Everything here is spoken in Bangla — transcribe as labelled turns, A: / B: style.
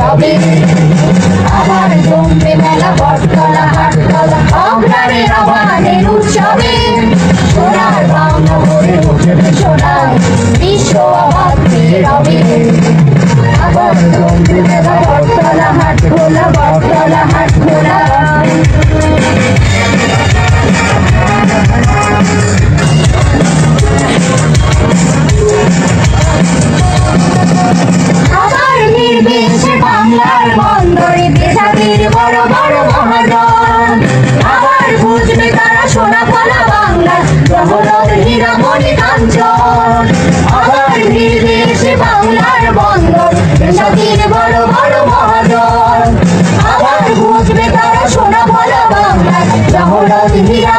A: রবে। আবার জমবে মেলা বটতলা হাটতলা অগ্রামের আহ্বানের উৎসবে। সোনার বাংলা গড়ে উঠবে সোনার বিশ্ব অবাধে রবে। আবার জমবে মেলা বটতলা হাট খোলা বটতলা হাট খোলা। আবার ফিরবে সে বাংলার বন্দরে বেজাদের বড় বড় মহাজন। আবার বুঝবে তারা সোনা ফলা বাংলার জহরত হীরা মণি কাঞ্চন। আবার ফিরবে সে বাংলার বন্দর বেজাদের বড় বড় মহাজন। আবার বুঝবে তারা সোনা ফলা বাংলার জহরত হীরা